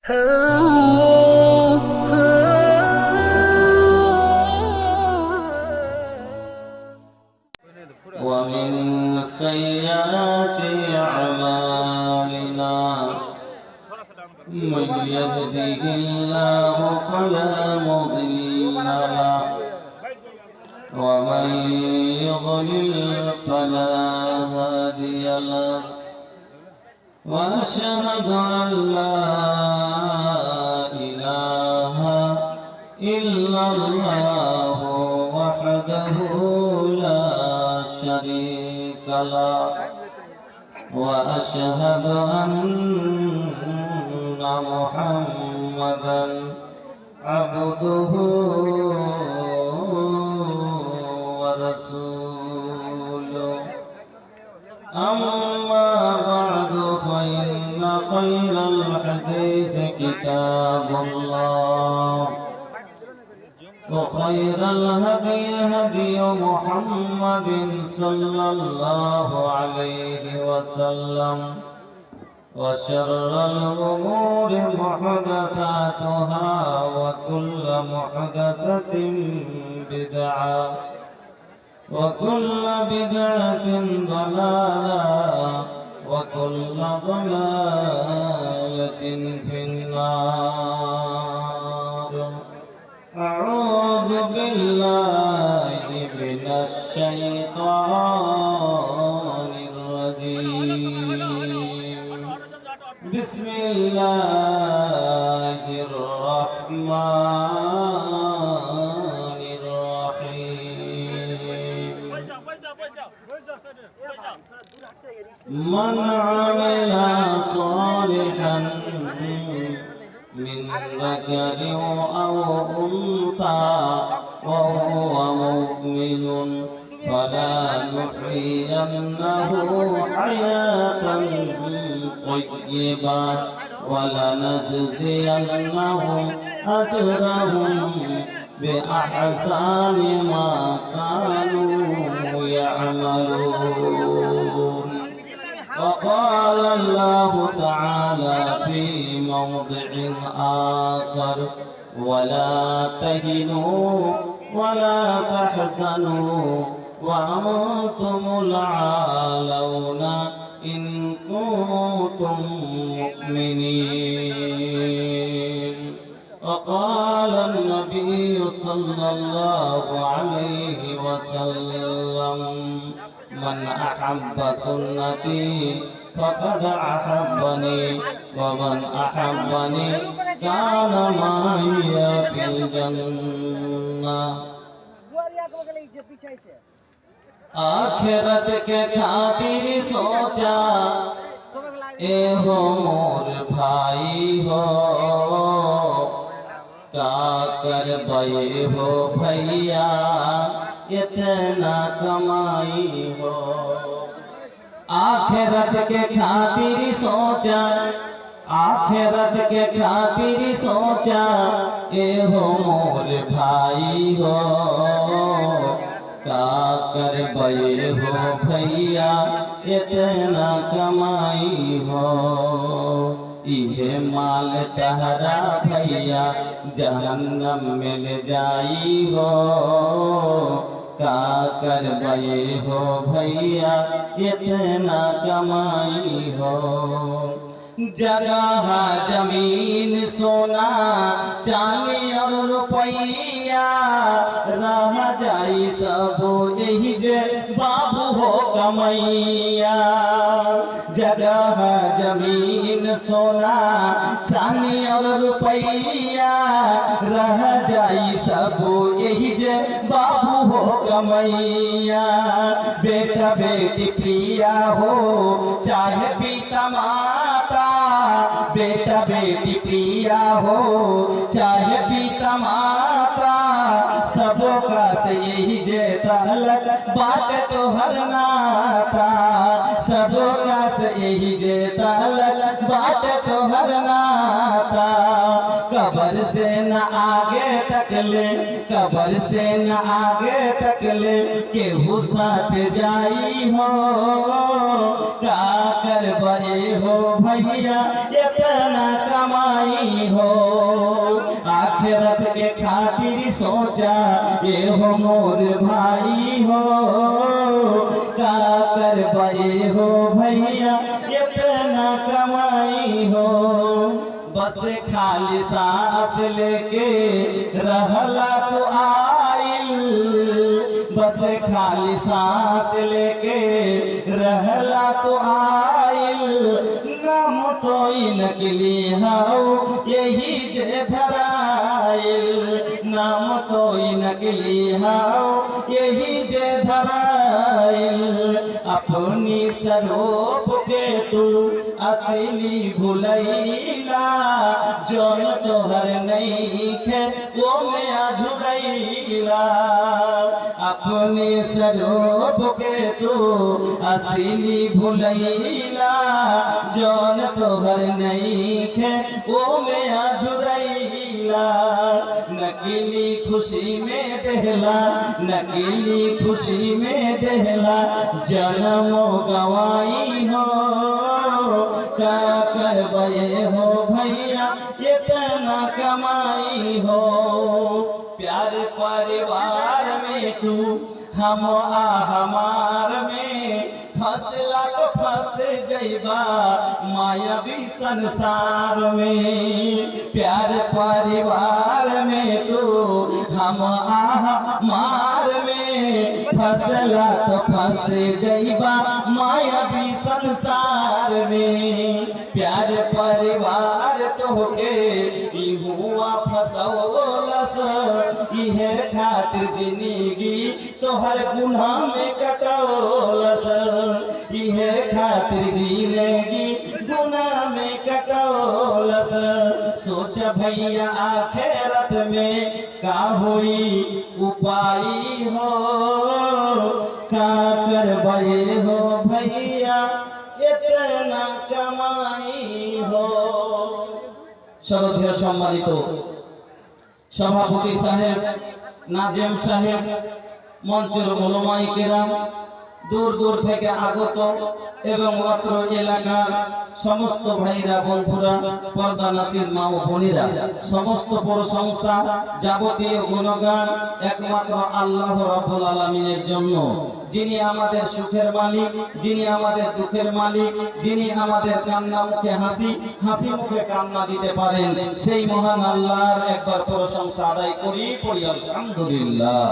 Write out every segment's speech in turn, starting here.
ومن سيئات أعمالنا من يهده الله فلا مضل له ومن يضلل فلا هادي له وأشهد أن لا إله إلا الله وحده لا شريك له وأشهد أن محمدا عبده ورسوله أما بعد فإن خير الحديث كتاب الله وخير الهدي هدي محمد صلى الله عليه وسلم وشر الأمور محدثاتها وكل محدثة بدعة وكل بدعة ضلالة وكل ضلالة في النار. أعوذ بالله من الشيطان الرجيم. بسم الله الرحمن الرحيم. من عمل صالحا من ذكر أو أنثى وهو مؤمن فلنحيينه حياة طيبة ولنجزينهم أجرهم بأحسن ما كانوا يعملون. وقال الله تعالى في موضع آخر ولا تهنوا ولا تحزنوا وأنتم الأعلون إن كنتم مؤمنين. وقال النبي صلى الله عليه وسلم من أحب سنتي فقد أحبني ومن أحبني كان معي في الجنة. आखिरत के खातिर सोचा ए हो मोर भाई हो का कर बये हो भैया इतना कमाई हो. आखिरत के खातिर सोचा आखिरत के खातिर सोचा ए हो मोर भाई हो का कर बये हो भैया इतना कमाई हो. इहे माल तहरा भैया जहन्नम मिल जाई हो का कर बये हो भैया इतना कमाई हो. जगह जमीन सोना चांदी और रुपया रह जाई सब यही जे बाबू हो कमैया. जगह जमीन सोना चांदी और रुपया रह जाई सब यही जे बाबू हो कमैया. बेटा बेटी प्रिया हो चाहे पिता माता बेटा बेटी प्रिया हो चाहे पिता माता सबों का से यही जे तहलक बाट तो हर नाता. सबों का से यही जे तहलक बाट तो हर नाता. कबर से न आगे तक ले कबर से न आगे तक ले केहू साथ जाई हो का कर बे हो भैया इतना कमाई कमाई हो। आखिरत के खातिर सोचा ये हो मोर भाई हो, का करबे हो भैया इतना कमाई हो। बस खाली सांस लेके रहला तो आइल, बस खाली सांस लेके रहला तो आइल। नाम तो नकली हो यही जे धराइल, नाम तो नकली हो यही जे धराइल। अपनी स्वरूप के तू असली भुलैला, जौन तोहर नइखे वो में अझुरैला। अपने स्वरूप के तू असली भुलैला, जौन तोहर नइखे वो में अझुरैला। नकली खुशी में देहला, नकली खुशी में देहला, जन्मो गवाई हो। का करबे हो भैया इतना कमाई हो। प्यार परिवार में तू हम हमार में फसला तो फंस जइबा मायावी संसार में। प्यार परिवार में तू हम हमार में फसला तो फंस जइबा मायावी संसार में। प्यार परिवार तोहके ई हुआ फसौलस, इहे खातिर जिंदगी तोहर गुनाह में कटौलस, इहे खातिर जिंदगी गुनाह में कटौलस। सोच भैया आखिरत में का होई उपाय हो, का करबे हो भैया इतना कमाई हो। श्रद्धेय सम्मानित सभापति साहेब, नाजेम साहेब, मंचेर ওলামায়ে কেরাম, दूर दूर থেকে আগত এবং অত্র এলাকার সমস্ত ভাইরা বন্ধুরা, পর্দা নাসির মা ও বোনেরা, সমস্ত প্রশংসা যাবতীয় গুণগান একমাত্র আল্লাহ রাব্বুল আলামিনের জন্য, যিনি আমাদের সুখের মালিক, যিনি আমাদের দুঃখের মালিক, যিনি আমাদের কান্না মুখে হাসি, হাসি মুখে কান্না দিতে পারেন, সেই মহান আল্লাহর একবার প্রশংসা আদায় করি, পড়ি আলহামদুলিল্লাহ।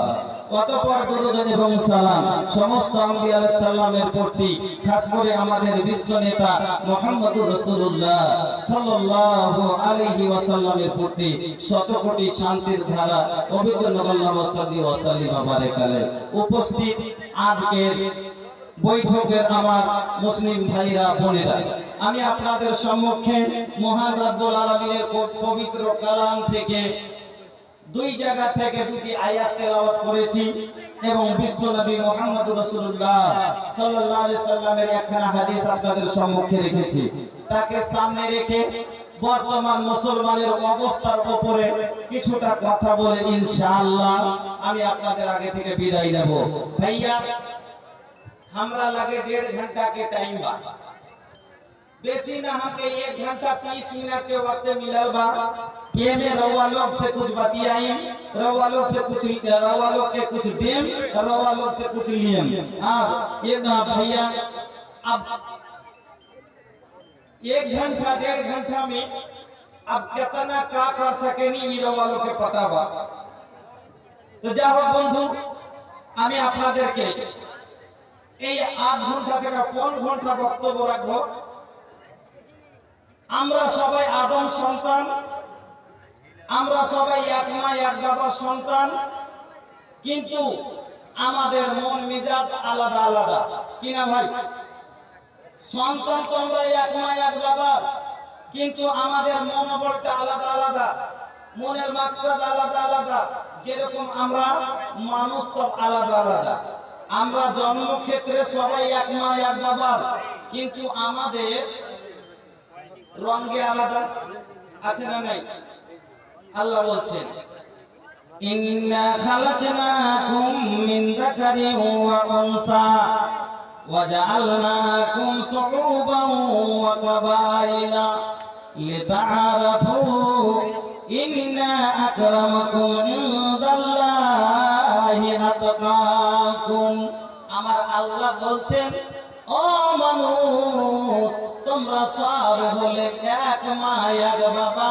অতঃপর দরুদ এবং সালাম সমস্ত আম্বিয়া আলাইহিস সালামের প্রতি, খাস করে আমাদের বিশ্ব নেতা মুহাম্মদুর রাসূলুল্লাহ সাল্লাল্লাহু আলাইহি ওয়াসাল্লামের প্রতি শত কোটি শান্তির ধারা অবিচল আল্লাহু সাল্লি ওয়া সাল্লিম ওয়া বারাক আলাইহি। উপস্থিত আজকের বৈঠকের আমার মুসলিম ভাইরা বোনেরা, আমি আপনাদের সম্মুখে মহান রব্বুল আলামিনের পবিত্র কালাম থেকে দুই জায়গা থেকে দুটি আয়াত তেলাওয়াত করেছি এবং বিশ্ব নবী মুহাম্মদুর রাসূলুল্লাহ সাল্লাল্লাহু আলাইহি সাল্লামের একখানা হাদিস আপনাদের সম্মুখে রেখেছি। তাকে সামনে রেখে বর্তমান মুসলমানের অবস্থার উপরে কিছুটা কথা বলে ইনশাআল্লাহ আমি আপনাদের আগে থেকে বিদায় নেব। ভাইয়া, हमरा लगे 1.5 घंटा के टाइम बा, बेसी ना हमके 1 घंटा 30 मिनट के वक्त मिलल बा। ये में रउआ लोग से कुछ बतियाई, रउआ लोग से कुछ, रउआ लोग के कुछ देम, रउआ लोग से कुछ लियम। अब ये भैया, अब 1 घंटा 1.5 घंटा में अब कितना का कर सकेनी ये रउआ लोग के पता बा। तो जाओ बंधु, আমি আপনাদেরকে এই 8 ঘন্টা থেকে 5 ঘন্টা বক্তব্য রাখবো। আমরা সবাই আদম সন্তান, আমরা সবাই এক মা এক বাবার সন্তান, কিন্তু আমাদের মন মেজাজ আলাদা আলাদা, কি না ভাই? সন্তান তো আমরা এক মা এক বাবার, কিন্তু আমাদের মনোবলটা আলাদা আলাদা, মনের মাকসাদ আলাদা আলাদা। যেরকম আমরা মানুষ সব আলাদা আলাদা, আমরা জন্মক্ষেত্রে সবাই এক মা এক বাবার, কিন্তু আমাদের রঙে আলাদা আছে না নাই? আল্লাহ বলছেন, ইন্না খালাকনাকুম মিন যাকারিন ওয়া উনসা ওয়া জাআলনাকুম শুউবান ওয়া কাবাইলা লিতাআরাফু ইন্না আকরামাকুম ইনদাল্লাহি আতকাকুম। আমার আল্লাহ বলছেন, ও মানুষ, তোমরা সব হলে এক মা এক বাবা,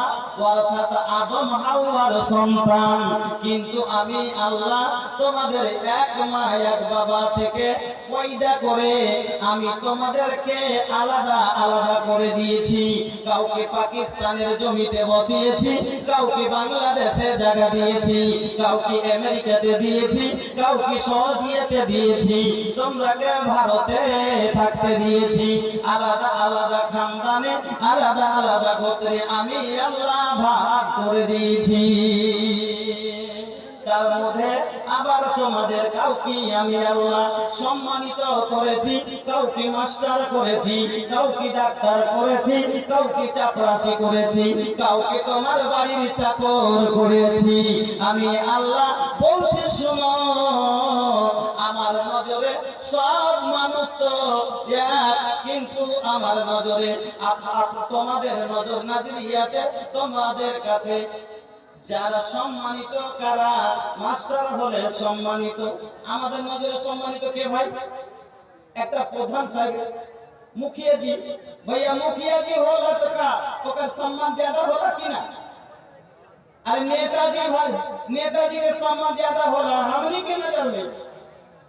অর্থাৎ আদম হাওয়ার সন্তান। কিন্তু আমি আল্লাহ তোমাদের এক মা এক বাবা থেকে পয়দা করে আমি তোমাদেরকে আলাদা আলাদা করে দিয়েছি। কাউকে পাকিস্তানের জমিতে বসিয়েছি, কাউকে বাংলাদেশে জায়গা দিয়েছি, কাউকে আমেরিকাতে দিয়েছি, কাউকে সৌদিয়াতে দিয়েছি, তোমরাকে ভারতে থাকতে দিয়েছি। আলাদা আলাদা খানদানে, আলাদা আলাদা গোত্রে আমি আল্লাহ ভাগ করে দিয়েছি। তার মধ্যে আবার তোমাদের কাউকে আমি আল্লাহ সম্মানিত করেছি, কাউকে মাস্টার করেছি, কাউকে ডাক্তার করেছি, কাউকে চাপরাশি করেছি, কাউকে তোমার বাড়ির চাকর করেছি। আমি আল্লাহ বলছি, শোনো, আমার নজরে সব মানুষ তো এক, কিন্তু আমার নজরে তোমাদের নজর নাজরিয়াতে তোমাদের কাছে যারা সম্মানিত, কারা মাস্টার হলে সম্মানিত। আমাদের নজরে সম্মানিত কে ভাই? একটা প্রধান সাহেব, मुखिया जी, भैया मुखिया जी होला तो का ओकर सम्मान ज्यादा होला कि ना? अरे नेताजी भाई, नेताजी के सम्मान ज्यादा होला हमनी के नजर में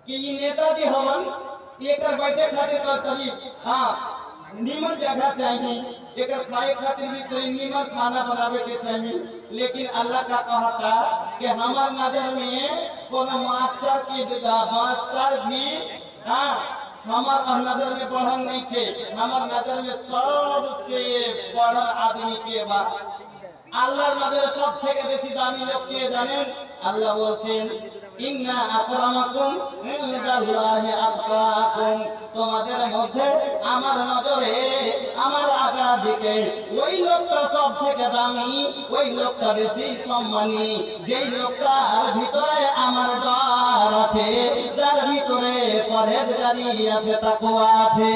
कि ये नेताजी हवन, एकर बैठे खातिर कर तरी हां नीमन जगह चाहिए, एकर खाए खातिर भी तरी नीमन खाना बनावे के चाहिए। लेकिन अल्लाह का कहता कि हमार नजर में कोनो मास्टर की मास्टर भी हां हमार नजर में बढ़न नहीं थे, हमार नजर में सबसे बड़ा आदमी के बा আল্লাহর নজরে সবথেকে বেশি দামি লোক কে জানেন? আল্লাহ বলছেন, ইন্না আকরামাকুম ইনদাল্লাহি আতকাকুম। তোমাদের মধ্যে আমার নজরে আমার আগা দিকে ওই লোকটা সবথেকে দামি, ওই লোকটা বেশি সম্মানী, যেই লোকটার ভিতরে আমার ডর আছে, যার ভিতরে পরহেজগারি আছে, তাকওয়া আছে।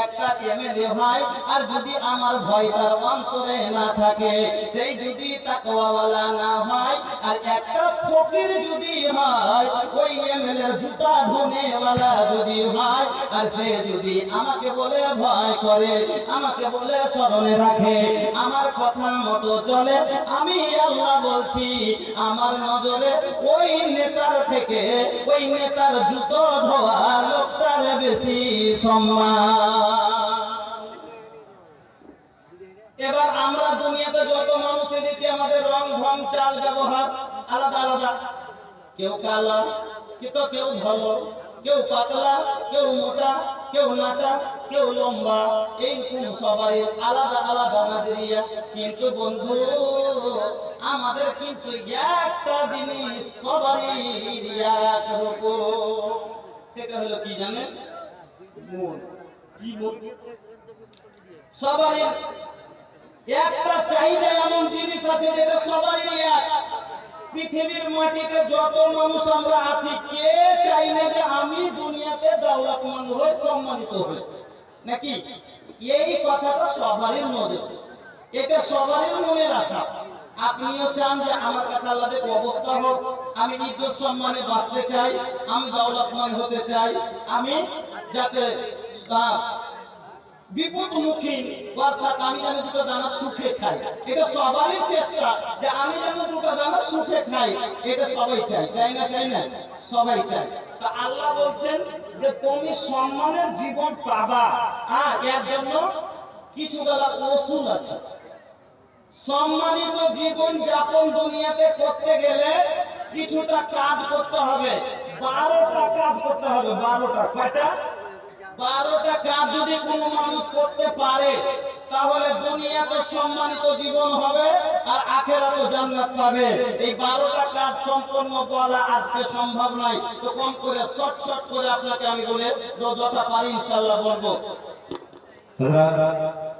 একটা এমএলএ ভাই আর যদি আমার ভয় তার অন্তরে না থাকে, সেই যদি তাকওয়াওয়ালা না হয়, আর একটা ফকির যদি হয়, ওই এমএলএর জুতা ধনেওয়ালা যদি হয়, আর সে যদি আমাকে বলে ভয় করে, আমাকে বলে স্মরণে রাখে, আমার কথা মতো চলে, আমি আল্লাহ বলছি আমার নজরে ওই নেতার থেকে ওই নেতার জুতো ধোয়া লোকটার বেশি সম্মান। এবার আমরা দুনিয়াতে যত মানুষ এসেছি, আমাদের রং ঢং চাল ব্যবহার আলাদা আলাদা, কেউ কালা, কেউ ধলো, কেউ পাতলা, কেউ মোটা, কেউ নাটা, কেউ লম্বা, এইরকম সবাই আলাদা আলাদা নজরিয়া। কিন্তু বন্ধু, আমাদের কিন্তু একটা জিনিস সবারই একরকম, সেটা হলো কি জানেন? মন। কি মন? সবারই একটা চাহিদা এমন জিনিস আছে যেটা সবারই এক। পৃথিবীর মাটিতে যত মানুষ আমরা আছি, কে চাই না যে আমি দুনিয়াতে দৌলতমন্দ হই, সম্মানিত হই, নাকি? এই কথাটা সবারই নজর, এটা সবারই মনের আশা। আপনিও চান যে আমার কাছে আল্লাহ দেখো অবস্থা হোক, আমি ইজ্জত সম্মানে বাঁচতে চাই, আমি দৌলতমন্দ হতে চাই, আমি যাতে বিপদমুখী, অর্থাৎ আমি যেন দুটো দানা সুখে খাই। এটা সবারই চেষ্টা যে আমি যেন দুটো দানা সুখে খাই, এটা সবাই চাই, চাই না? চাই না? সবাই চাই। তা আল্লাহ বলছেন যে তুমি সম্মানের জীবন পাবা, এর জন্য কিছু বেলা ওসুল আছে। সম্মানিত জীবন যাপন দুনিয়াতে করতে গেলে কিছুটা কাজ করতে হবে, 12টা কাজ করতে হবে। 12টা কয়টা? 12টা কাজ যদি কোনো মানুষ করতে পারে, তাহলে দুনিয়াতে সম্মানিত জীবন হবে আর আখিরাতে জান্নাত পাবে। এই 12টা কাজ সম্পূর্ণ বলা আজকে সম্ভব নয়, তো কম করে চট করে আপনাকে আমি বলে যতটা পারি ইনশাআল্লাহ বলবো।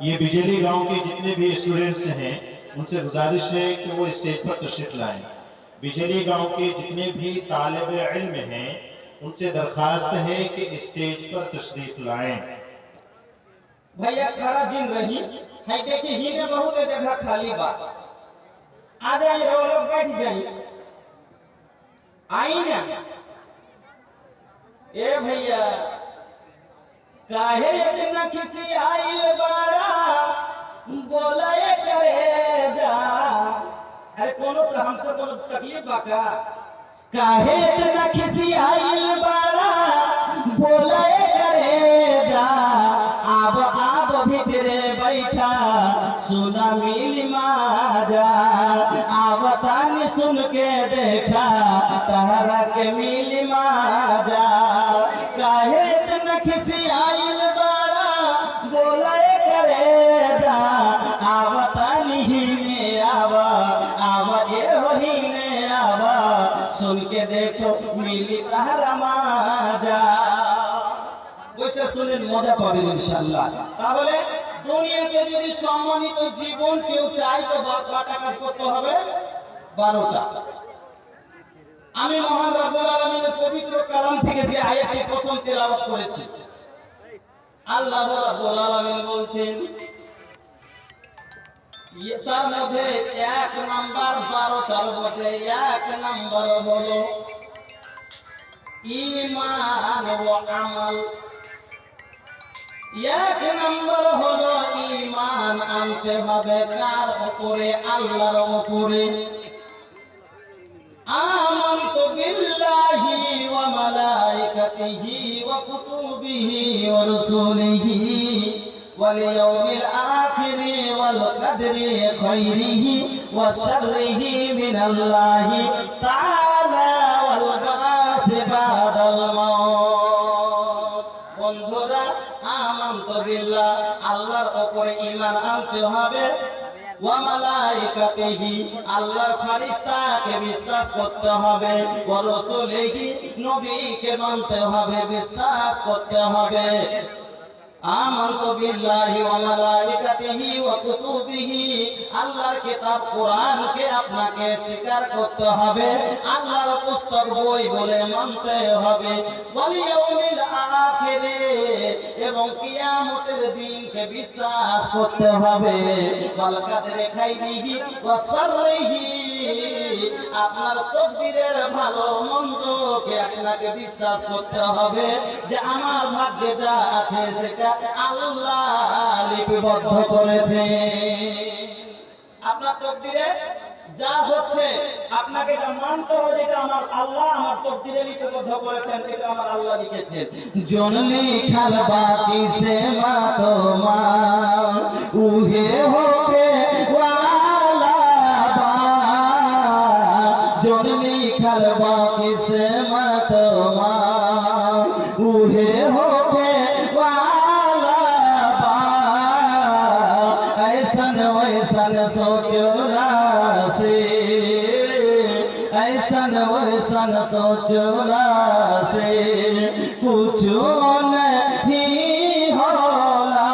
ये बिजली गांव के जितने भी स्टूडेंट्स हैं, उनसे गुजारिश है कि वो स्टेज पर तशरीफ लाएं। बिजली गांव के जितने भी तालिब इल्म हैं, उनसे दरखास्त है कि स्टेज पर तशरीफ लाएं। भैया खड़ा जिन रही है, देखिए ही ने बहुत जगह खाली बा, आ जाए वो लोग बैठ जाए आई ना ए भैया काहे इतना खिसी आइल बाड़ा बोला ये करे जा अरे कोनो तो हमसे कोनो तकलीफ बाका काहे इतना खिसी आइल बाड़ा बोला ये करे जा आब भीतरे बैठा सुना मिली माजा आवतानी सुन के देखा तहरा के मिली माजा काहे इतना खिसी आइल बाड़ा बोला करे जा आवतानी ही ने आवा ये ही ने आवा सुन के देखो मिली तहरा माजा वैसे सुने मजा पाবেন ইনশাআল্লাহ তাহলে দুনিয়াতে যদি সম্মানিত জীবন কেউ চায় তো কয়টা কাজ করতে হবে 12টা আমি মহান রব্বুল আলামিনের পবিত্র কালাম থেকে যে আয়াতটি প্রথম তেলাওয়াত করেছি আল্লাহ রাব্বুল আলামিন বলছেন তার মধ্যে এক নাম্বার 12টার মধ্যে এক নাম্বার হলো ঈমান ও আমল एक नंबर হলো ঈমান আনতে হবে কার উপরে আল্লাহর উপরে আমানতু বিল্লাহি ওয়া মালাইকাতিহি ওয়া কুতুবিহি ওয়া রাসূলিহি ওয়াল ইয়াউমিল আখির ওয়াল কদরি খাইরিহি ওয়া শাররিহি মিনাল্লাহি তাআলা ওয়াল বা'থ বাদাল মাউত বন্ধুরা আমানতু বিল্লাহ আল্লাহর উপরে ঈমান আনতে হবে ওয়া মালাইকাতিহি আল্লাহর ফেরেশতাকে বিশ্বাস করতে হবে ওয়া রাসূলিহি নবীকে মানতে হবে বিশ্বাস করতে হবে আমানতু বিল্লাহি ওয়া মালাইকাতিহি ওয়া কুতুবিহি আল্লাহর কিতাব কোরআনকে আপনাকে স্বীকার করতে হবে আল্লাহর পুস্তক বই বলে মানতে হবে ওয়াল ইয়াউমিল আখির এবং কিয়ামতের দিনকে বিশ্বাস করতে হবে ওয়াল কদরি খাইরিহি ওয়া শাররিহি আপনার তকদিরের ভালো মন্দকে আপনাকে বিশ্বাস করতে হবে যে আমার ভাগ্যে যা আছে সেটা আল্লাহ লিপিবদ্ধ করেছে আপনার তকদিরে যা হচ্ছে আপনাকে এটা মানতে হবে এটা আমার আল্লাহ আমার তকদিরে লিপিবদ্ধ করেছেন এটা আমার আল্লাহ লিখেছেন জনলি খাল বাকি সে মা তো মা উহে হোকে ওয়ালা বা জনলি খাল বাকি সে মা তো মা উহে হোকে ऐसन सोचना से ऐसन वैसन सोचना से कुछ नहीं होला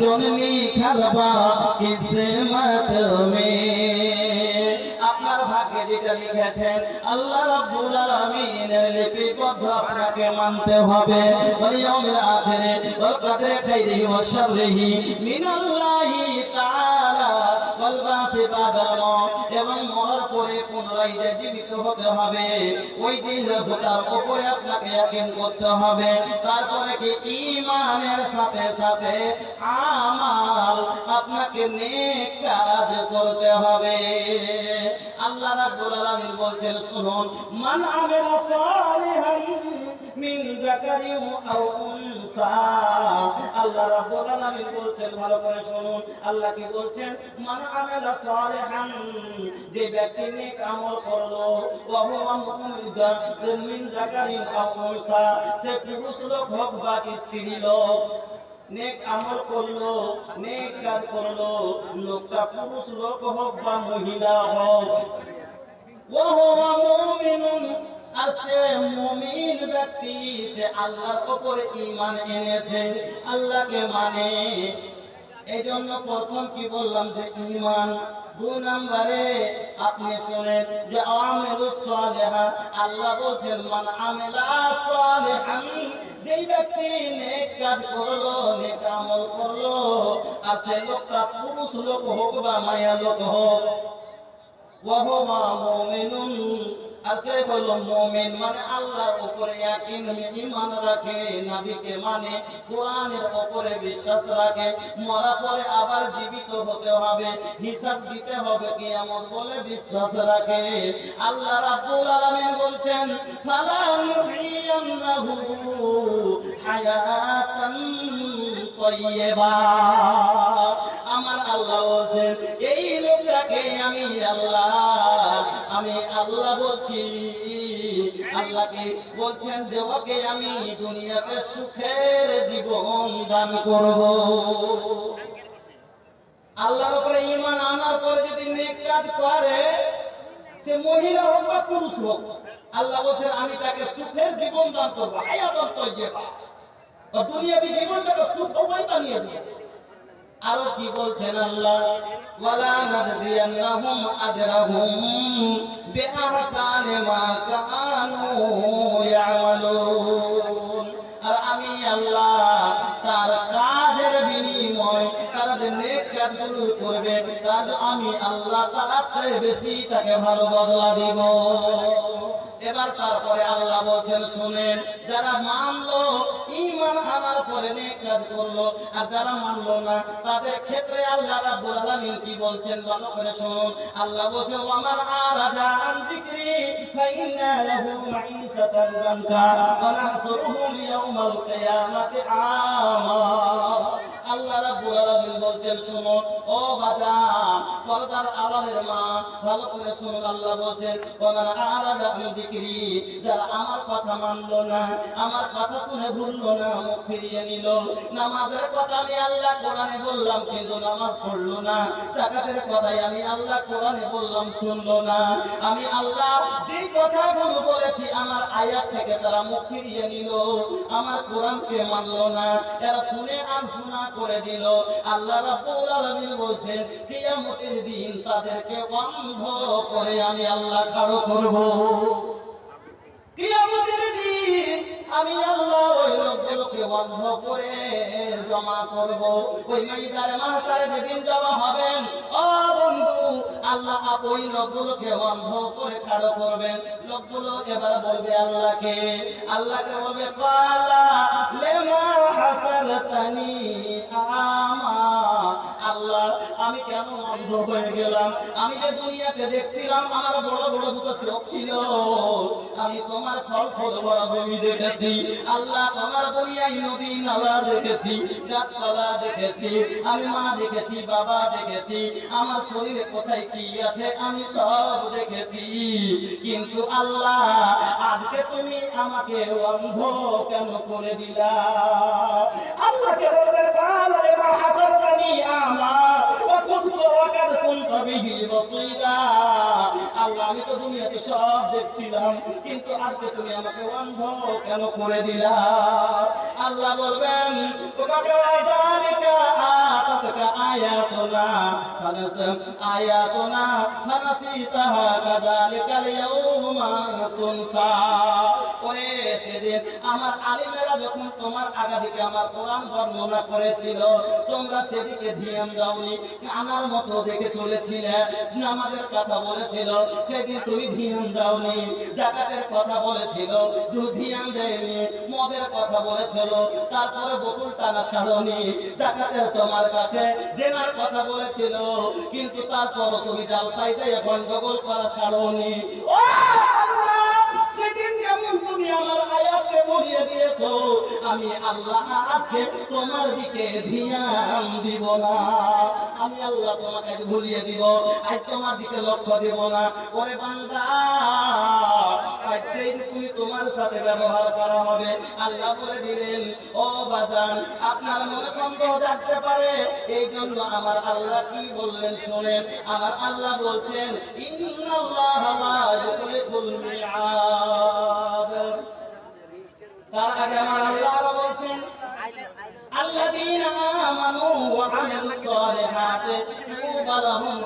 जोन लिखल बा किस्मत में আপনার ভাগ্যে যেটা লিখেছেন আল্লাহ রাব্বুল আলামিনের লিপিবদ্ধ আপনাকে মানতে হবে ওয়াল ইয়াউমিল আখিরে ওয়াল কদরি খাইরিহি ওয়া শাররিহি মিনাল্লাহি তাআলা ওয়াল বাতি বাদাল মাউত এবং মরার পরে পুনরায় যে জীবিত হতে হবে ওই দিনের তার উপরে আপনাকে ইয়াকিন করতে হবে তারপরে কি ঈমানের সাথে সাথে আমাল আপনাকে নেক কাজ করতে হবে আল্লাহ রাব্বুল আলামিন বলছেন শুনুন মান আমিলা সালিহান মিন যাকারিন আও উনসা আল্লাহ রাব্বুল আলামিন বলছেন ভালো করে শুনুন আল্লাহ কি বলছেন মান আমিলা সালিহান যে ব্যক্তি নেক আমল করলো ওয়া হুয়া মুমিন মিন যাকারিন আও উনসা সে পুরুষ লোক হোক বা স্ত্রী লোক नेक আমল করলো নেক কাজ করলো লোকটা পুরুষ লোক হোক বা মহিলা হোক ওয়া হুয়া মুমিনুন আছে মুমিন ব্যক্তি সে আল্লাহর উপরে ঈমান এনেছে আল্লাহকে মানে এইজন্য প্রথম কি বললাম যে ঈমান দুই নম্বরে আপনি শুনেন যে আমালুস সালিহা আল্লাহ বলেন মান আমিলা সালিহান যেই ব্যক্তি নেক কাজ করলো, নেক আমল করলো, আর সে লোকটা পুরুষ লোক হোক বা মায়া লোক হোক, ওয়াহুয়া মুমিনুন, আর সে হলো মুমিন, মানে আল্লাহর উপরে ঈমান রাখে, নবীকে মানে, কোরআনের উপরে বিশ্বাস রাখে, মরা পরে আবার জীবিত হতে হবে, হিসাব দিতে হবে কিয়ামত বলে বিশ্বাস রাখে। আল্লাহ রাব্বুল আলামিন বলছেন ফালা নুহইয়ান্নাহু হায়াতান তাইয়্যিবা। আমার আল্লাহ বলছেন এই লোকটাকে আমি আল্লাহ বলছি, আল্লাহকে বলছেন যে ওকে আমি দুনিয়াতে সুখের জীবন দান করব। আল্লাহর উপরে ঈমান আনার পরে যদি নেক কাজ করে, সে মহিলা হোক বা পুরুষ হোক, আল্লাহ বলছেন আমি তাকে সুখের জীবন দান করব, হায়াতান তাইয়্যিবা, দুনিয়াবী জীবনটাকে সুখময় বানিয়ে দেব। আরো কি বলছেন আল্লাহ, ওয়ালা নাজজিয়ান্নাহুম আজরাহুম বিআহসানি মা কানু ইয়ামালুন। আর আমি আল্লাহ তার কাজের বিনিময়, তারা যে নেক কাজগুলো করবে, তার আমি আল্লাহ তার চেয়ে বেশি তাকে ভালো বদলা দিব। এবার তারপরে আল্লাহ বলছেন শুনেন, যারা মানলো, ঈমান আনার পরে নেক কাজ করলো, আর যারা মানলো না, তাদের ক্ষেত্রে আল্লাহ রাব্বুল আলামিন কি বলছেন ভালো করে শুনুন। আল্লাহ বলছেন ওয়ামান আরাজা আন যিকরি ফাইন্না লাহু মাঈসাতান যানকা ওয়া নাহশুরুহু ইয়াওমাল কিয়ামাতি আমা। আল্লাহ রাব্বুল আলামিন বলছেন শুনুন ও বাজার, পর্দার আড়ালের মা, ভালো করে শুনুন। আল্লাহ বলছেন ওয়ামান আরাজা আন যিকরি, যারা আমার কথা মানলো না, আমার কথা শুনে ভুললো না, মুখ ফিরিয়ে নিল, নামাজের কথা আমি আল্লাহ কোরআনে বললাম কিন্তু নামাজ পড়লো না, যাকাতের কথাই আমি আল্লাহ কোরআনে বললাম শুনলো না, আমি আল্লাহ যে কথাগুলো বলেছি আমার আয়াত থেকে তারা মুখ ফিরিয়ে নিল, আমার কোরআনকে মানলো না, এরা শুনে আনশুনা করে দিল। আল্লাহ রাব্বুল আলামিন বলছেন কিয়ামতের দিন তাদেরকে অন্ধ করে আমি আল্লাহ খাড়া করব। কিয়ামতের দিন আমি আল্লাহ ওই লোকগুলোকে অন্ধ করে জমা করব। ওই ময়দানে মাহশারে যেদিন জমা হবেন, ও বন্ধু, আল্লাহ ওই লোকগুলোকে অন্ধ করে খাড়া করবেন। লোকগুলো এবার বলবে আল্লাহকে বলবে কালা লেমা হাসালতানি আমা, আল্লাহ আমি কেন অন্ধ হয়ে গেলাম? আমি যে দুনিয়াতে দেখছিলাম আমার বড় বড় দুটো চোখ ছিল, আমি তোমার ফল ফল ভরা জমি দেখেছি, আল্লাহ তোমার দুনিয়ায় নদী নালা দেখেছি, গাছপালা দেখেছি, আমি মা দেখেছি, বাবা দেখেছি, আমার শরীরে কোথায় কি আছে আমি সব দেখেছি, কিন্তু আল্লাহ আজকে তুমি আমাকে অন্ধ কেন করে দিলা? আল্লাহকে বলবেন কালা লিমা হাসারতানি আমা ওয়া কুনতু ওয়াকাদ কুনতু বিহি বাসীরা, আল্লাহ আমি তো দুনিয়াতে সব দেখছিলাম কিন্তু আজকে তুমি আমাকে অন্ধ কেন করে দিলা? আল্লাহ বলবেন ওয়াকাযালিকা আতাতকা আয়াতুনা ফানাসিতাহা কাযালিকাল ইয়াউমা তুনসা। ওরে সেদিন আমার আলিমেরা যখন তোমার আগাদিকে আমার কোরআন বর্ণনা করেছিল, তোমরা সেদিকে ধ্যান দাওনি, কানার মতো দেখে চলেছিলে, নামাজের কথা বলেছিল সেদিন তুমি ধ্যান দাওনি, যাকাতের কথা বলেছিল ধ্যান দেয়নি, মদের কথা বলেছিল তারপরে বোতল টানা ছাড়োনি, যাকাতের তোমার কাছে জেনার কথা বলেছিল কিন্তু তারপরও তুমি জালসায় যাইয়া গন্ডগোল করা ছাড়োনি। ও আল্লাহ, সেদিন যেমন তুমি আমার আয়াতকে বলিয়ে দিয়েছো, আমি আল্লাহ আজকে তোমার দিকে ধ্যান দিব না, আমি আল্লাহ তোমাকে ভুলিয়ে দিব, আজ তোমার দিকে লক্ষ্য দিব না। ওরে বান্দা, আজ সেই তুমি তোমার সাথে ব্যবহার করা হবে। আল্লাহ বলে দিলেন ও বাজান, আপনার মনে সন্দেহ জাগতে পারে, এই জন্য আমার আল্লাহ কি বললেন শোনেন। আমার আল্লাহ বলছেন ইন্নাল্লাহা লা ইউখলিফুল মিআদ। তার আগে আমার আল্লাহ বলছেন ওয়াল্লাযীনা আমানু ওয়া আমিলুস সালিহাতি তুবা লাহুম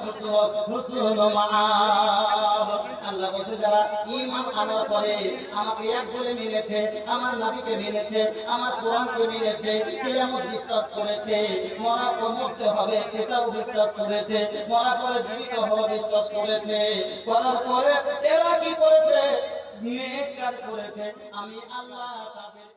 হুসনুল মাআব। আল্লাহ বলছে যারা ঈমান আনার পরে আমাকে এক বলে মেনেছে, আমার নবীকে মেনেছে, আমার কোরআনকে মেনেছে, কিয়ামত বিশ্বাস করেছে, মরার পর মরতে হবে সেটাও বিশ্বাস করেছে, মরার পরে জীবিত হওয়া বিশ্বাস করেছে, করার পরে এরা কি করেছে? নেক কাজ করেছে। আমি আল্লাহ তাদের